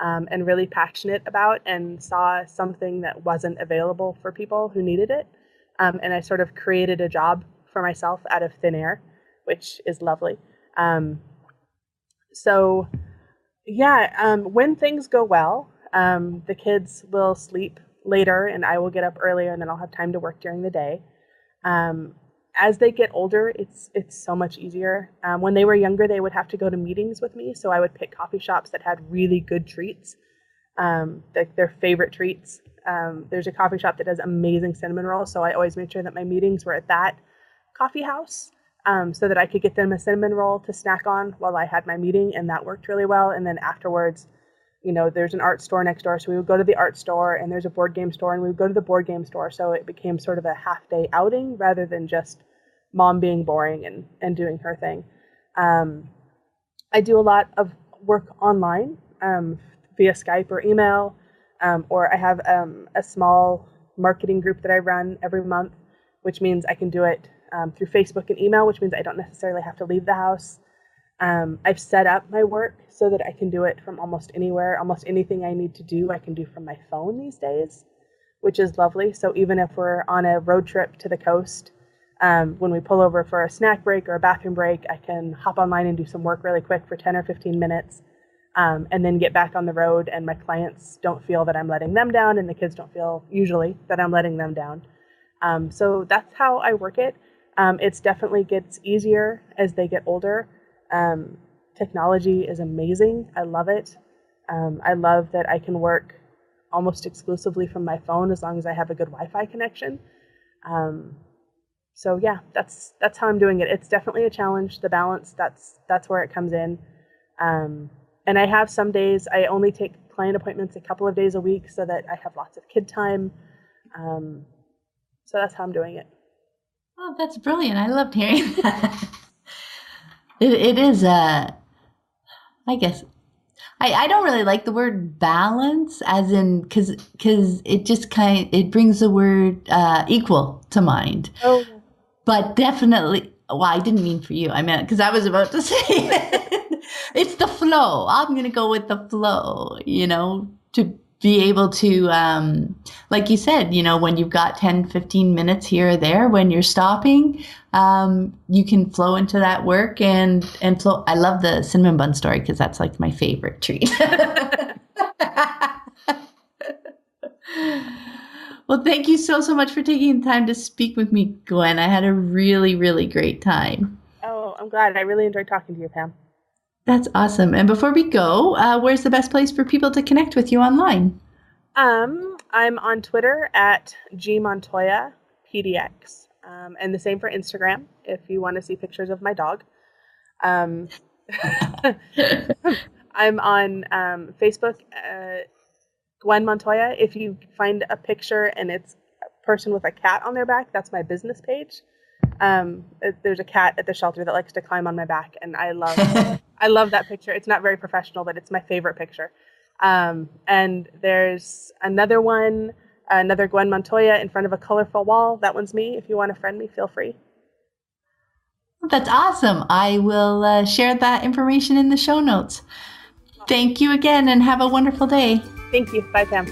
and really passionate about, and saw something that wasn't available for people who needed it. And I sort of created a job for myself out of thin air, which is lovely. When things go well, the kids will sleep later and I will get up earlier, and then I'll have time to work during the day. As they get older, it's so much easier. When they were younger, they would have to go to meetings with me, so I would pick coffee shops that had really good treats, their favorite treats. There's a coffee shop that does amazing cinnamon rolls, so I always made sure that my meetings were at that coffee house, so that I could get them a cinnamon roll to snack on while I had my meeting, and that worked really well. And then afterwards, there's an art store next door, so we would go to the art store, and there's a board game store, and we would go to the board game store. So it became sort of a half-day outing rather than just mom being boring and doing her thing. I do a lot of work online via Skype or email, or I have a small marketing group that I run every month, which means I can do it through Facebook and email, which means I don't necessarily have to leave the house. I've set up my work so that I can do it from almost anywhere. Almost anything I need to do, I can do from my phone these days, which is lovely. So even if we're on a road trip to the coast, when we pull over for a snack break or a bathroom break, I can hop online and do some work really quick for 10 or 15 minutes, and then get back on the road, and my clients don't feel that I'm letting them down, and the kids don't feel usually that I'm letting them down. So that's how I work it. It's definitely gets easier as they get older. Technology is amazing. I love it. I love that I can work almost exclusively from my phone as long as I have a good Wi-Fi connection. That's how I'm doing it. It's definitely a challenge. The balance, that's where it comes in. And I have some days I only take client appointments a couple of days a week so that I have lots of kid time. So that's how I'm doing it. Oh, that's brilliant. I loved hearing that. It is, I guess, I don't really like the word balance, as in, because it just it brings the word equal to mind. Oh. But definitely, well, I didn't mean for you. I meant, because I was about to say it's the flow. I'm going to go with the flow, to be able to, like you said, when you've got 10, 15 minutes here or there, when you're stopping, you can flow into that work and flow. I love the cinnamon bun story because that's like my favorite treat. Well, thank you so much for taking the time to speak with me, Gwen. I had a really, really great time. Oh, I'm glad. I really enjoyed talking to you, Pam. That's awesome. And before we go, where's the best place for people to connect with you online? I'm on Twitter at Montoya PDX, and the same for Instagram if you want to see pictures of my dog. I'm on Facebook, Gwen Montoya. If you find a picture and it's a person with a cat on their back, that's my business page. There's a cat at the shelter that likes to climb on my back, and I love that picture. It's not very professional, but it's my favorite picture. And there's another one, another Gwen Montoya in front of a colorful wall. That one's me. If you want to friend me, feel free. That's awesome. I will share that information in the show notes. Thank you again and have a wonderful day. Thank you. Bye, Pam.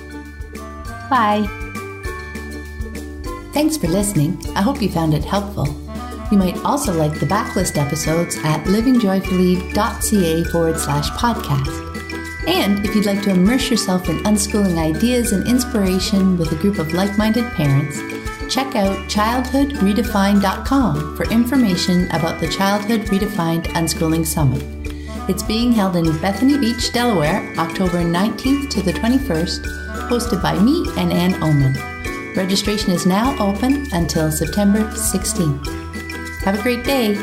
Bye. Thanks for listening. I hope you found it helpful. You might also like the backlist episodes at livingjoyfully.ca/podcast. And if you'd like to immerse yourself in unschooling ideas and inspiration with a group of like-minded parents, check out childhoodredefined.com for information about the Childhood Redefined Unschooling Summit. It's being held in Bethany Beach, Delaware, October 19th to the 21st, hosted by me and Ann Oman. Registration is now open until September 16th. Have a great day.